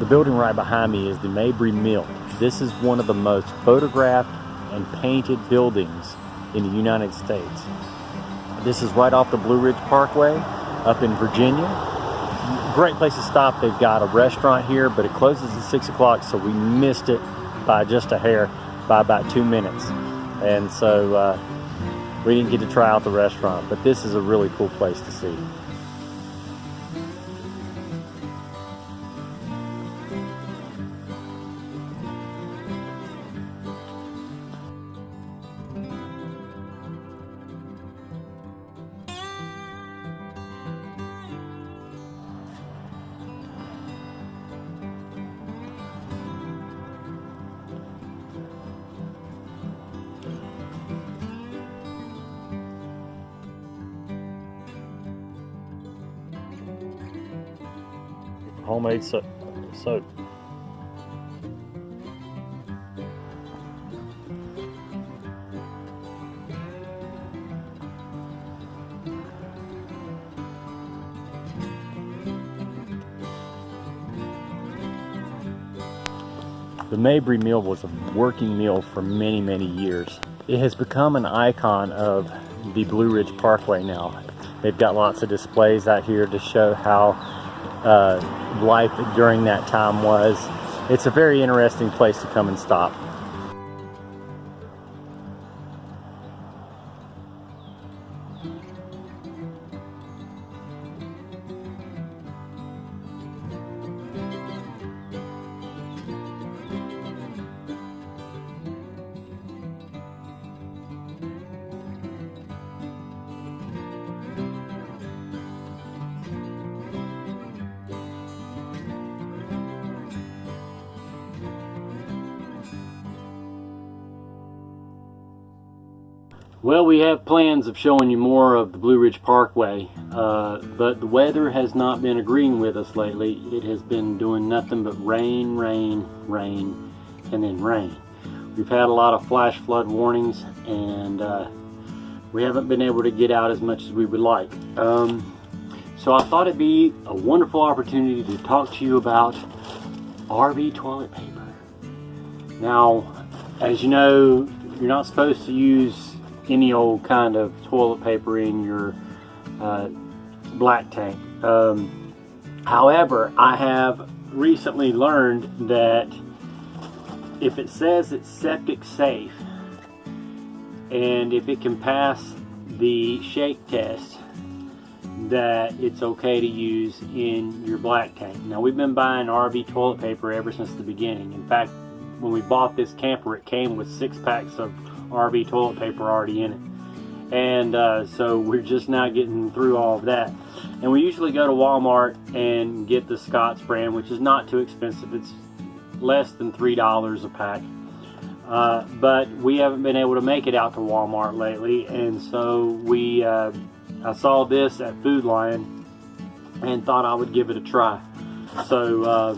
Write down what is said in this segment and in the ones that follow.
The building right behind me is the Mabry Mill. This is one of the most photographed and painted buildings in the United States. This is right off the Blue Ridge Parkway up in Virginia. Great place to stop. They've got a restaurant here, but it closes at 6 o'clock, so we missed it by just a hair, by about 2 minutes. And so we didn't get to try out the restaurant, but this is a really cool place to see. Homemade soap. The Mabry Mill was a working mill for many, many years. It has become an icon of the Blue Ridge Parkway now. They've got lots of displays out here to show how life during that time was. It's a very interesting place to come and stop. Well, we have plans of showing you more of the Blue Ridge Parkway, but the weather has not been agreeing with us lately. It has been doing nothing but rain, rain, rain, and then rain. We've had a lot of flash flood warnings, and we haven't been able to get out as much as we would like. So I thought it'd be a wonderful opportunity to talk to you about RV toilet paper. Now, as you know, you're not supposed to use any old kind of toilet paper in your black tank. However, I have recently learned that if it says it's septic safe and if it can pass the shake test, that it's okay to use in your black tank. Now, we've been buying RV toilet paper ever since the beginning. In fact, when we bought this camper, it came with 6 packs of RV toilet paper already in it, and so we're just now getting through all of that. And we usually go to Walmart and get the Scott's brand, which is not too expensive. It's less than $3 a pack, but we haven't been able to make it out to Walmart lately, and so I saw this at Food Lion and thought I would give it a try. So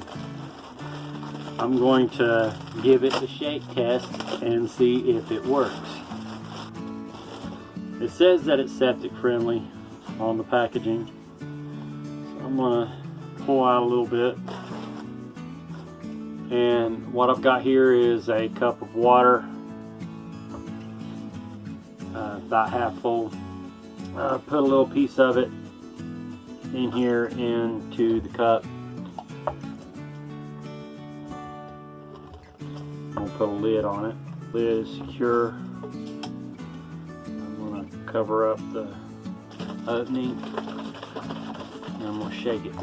I'm going to give it the shake test and see if it works. It says that it's septic friendly on the packaging. So I'm going to pull out a little bit. And what I've got here is a cup of water, about half full. Put a little piece of it in here into the cup. I'll put a lid on it. Lid is secure. I'm going to cover up the opening and I'm going to shake it.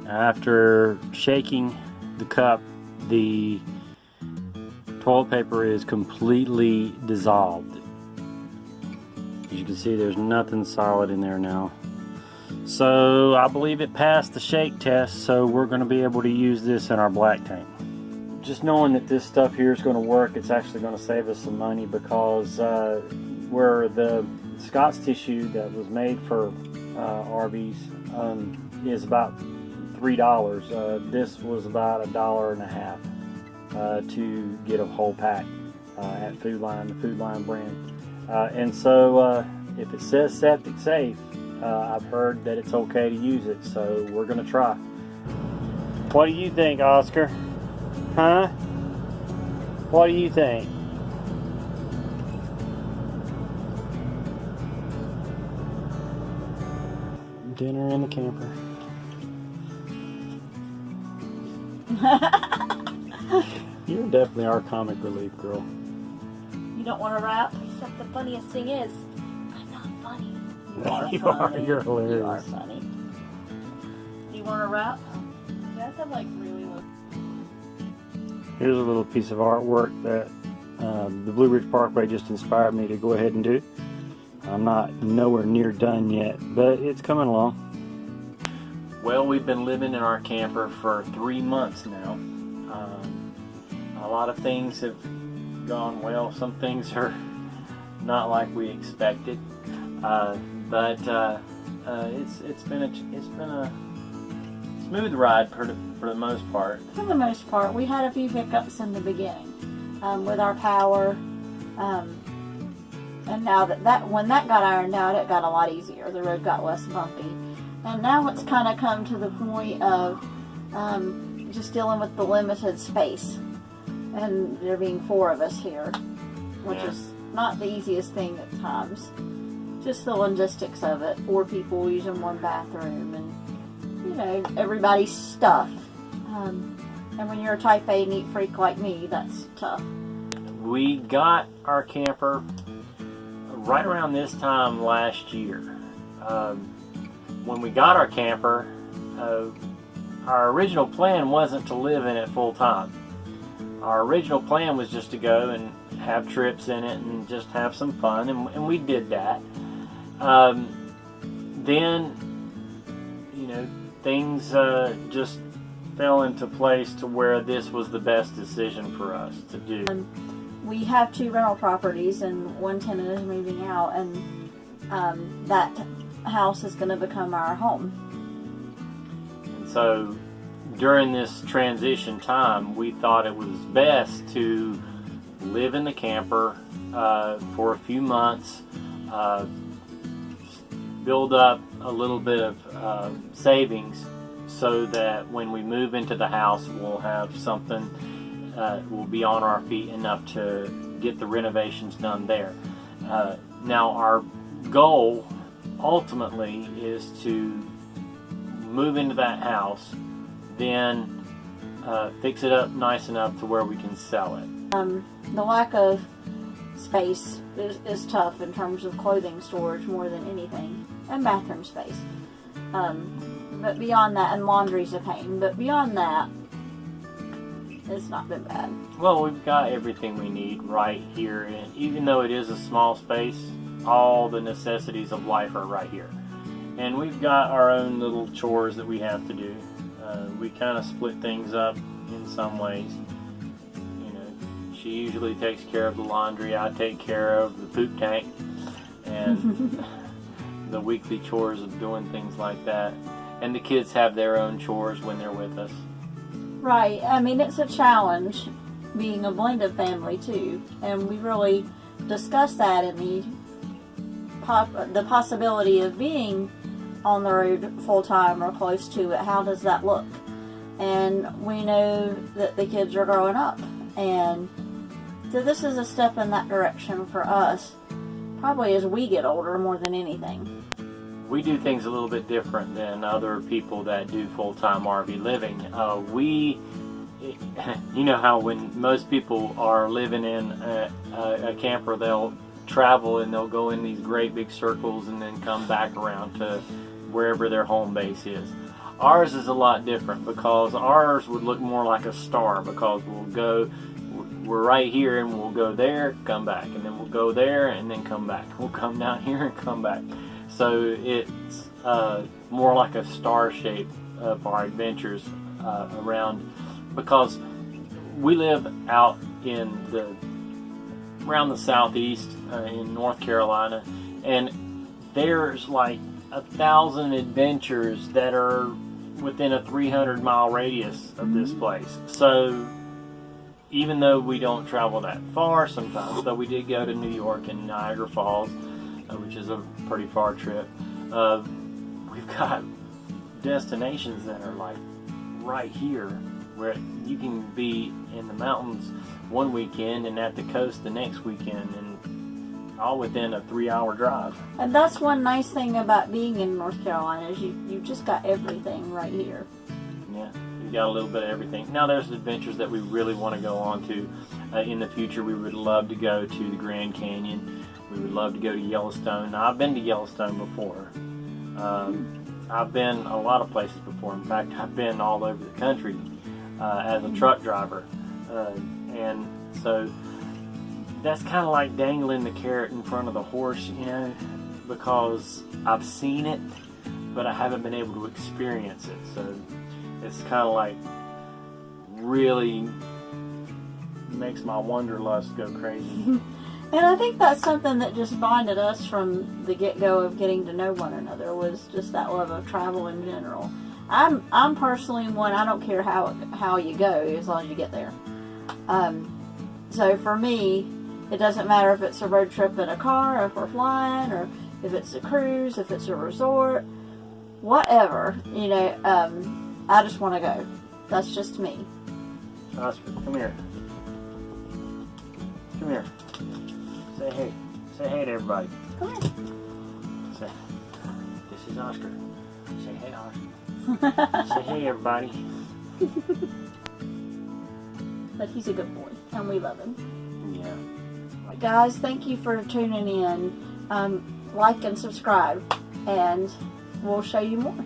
After shaking the cup, the toilet paper is completely dissolved. As you can see, there's nothing solid in there now. So I believe it passed the shake test, so we're going to be able to use this in our black tank. Just knowing that this stuff here is going to work, it's actually going to save us some money, because where the Scott's tissue that was made for RVs is about $3. This was about $1.50 to get a whole pack at Food Lion, the Food Lion brand. And so if it says septic safe, I've heard that it's okay to use it, so we're gonna try. What do you think, Oscar? Huh? What do you think? Dinner in the camper. You're definitely our comic relief girl. You don't want to rap? Except the funniest thing is, I'm not funny. You are. You're hilarious. You are funny. Do you want to rap? You guys have like really low. Here's a little piece of artwork that the Blue Ridge Parkway just inspired me to go ahead and do. I'm not nowhere near done yet, but it's coming along. Well, we've been living in our camper for 3 months now. A lot of things have gone well. Some things are not like we expected, but it's been a smooth ride for the most part. For the most part, we had a few hiccups in the beginning with our power, and now when that got ironed out, it got a lot easier. The road got less bumpy, and now it's kind of come to the point of just dealing with the limited space, and there being 4 of us here, which is not the easiest thing at times. Just the logistics of it. 4 people using 1 bathroom, and you know, everybody's stuff. And when you're a type A neat freak like me, that's tough. We got our camper right around this time last year. When we got our camper, our original plan wasn't to live in it full time. Our original plan was just to go and have trips in it and just have some fun, and we did that. Then, you know, things just fell into place to where this was the best decision for us to do. We have 2 rental properties, and 1 tenant is moving out, and that house is going to become our home. And so during this transition time, we thought it was best to live in the camper for a few months, build up a little bit of savings so that when we move into the house, we'll have something, we'll be on our feet enough to get the renovations done there. Now our goal ultimately is to move into that house, then fix it up nice enough to where we can sell it. The lack of space is tough in terms of clothing storage more than anything, and bathroom space. But beyond that, and laundry's a pain, but beyond that, it's not been bad. Well, we've got everything we need right here, and even though it is a small space, all the necessities of life are right here. And we've got our own little chores that we have to do. We kind of split things up in some ways. You know, she usually takes care of the laundry, I take care of the poop tank, and the weekly chores of doing things like that. And the kids have their own chores when they're with us. Right. I mean, it's a challenge being a blended family too, and we really discussed that in the possibility of being on the road full time or close to it. How does that look? And we know that the kids are growing up, and so this is a step in that direction for us, probably as we get older more than anything. We do things a little bit different than other people that do full-time RV living. You know how when most people are living in a camper, they'll travel and they'll go in these great big circles and then come back around to wherever their home base is. Ours is a lot different, because ours would look more like a star, because we're right here and we'll go there, come back, and then we'll go there and then come back. We'll come down here and come back. So it's more like a star shape of our adventures around, because we live out around the southeast in North Carolina, and there's like 1,000 adventures that are within a 300-mile radius of this place. So even though we don't travel that far sometimes, though we did go to New York and Niagara Falls, which is a pretty far trip, we've got destinations that are like right here, where you can be in the mountains one weekend and at the coast the next weekend, and all within a 3-hour drive. And that's one nice thing about being in North Carolina is you just got everything right here. Yeah, you got a little bit of everything. Now there's adventures that we really want to go on to. In the future, we would love to go to the Grand Canyon. We would love to go to Yellowstone. Now, I've been to Yellowstone before. I've been a lot of places before. In fact, I've been all over the country as a truck driver. And so that's kind of like dangling the carrot in front of the horse, you know, because I've seen it, but I haven't been able to experience it. So it's kind of like really makes my wanderlust go crazy. And I think that's something that just bonded us from the get-go of getting to know one another, was just that love of travel in general. I'm personally one, I don't care how you go as long as you get there. So for me, it doesn't matter if it's a road trip in a car, or if we're flying, or if it's a cruise, if it's a resort, whatever, you know, I just want to go. That's just me. Oscar, come here. Come here. Say hey. Say hey to everybody. Come here. Say, this is Oscar. Say hey, Oscar. Say hey, everybody. But he's a good boy, and we love him. Yeah. Guys, thank you for tuning in. Like and subscribe, and we'll show you more.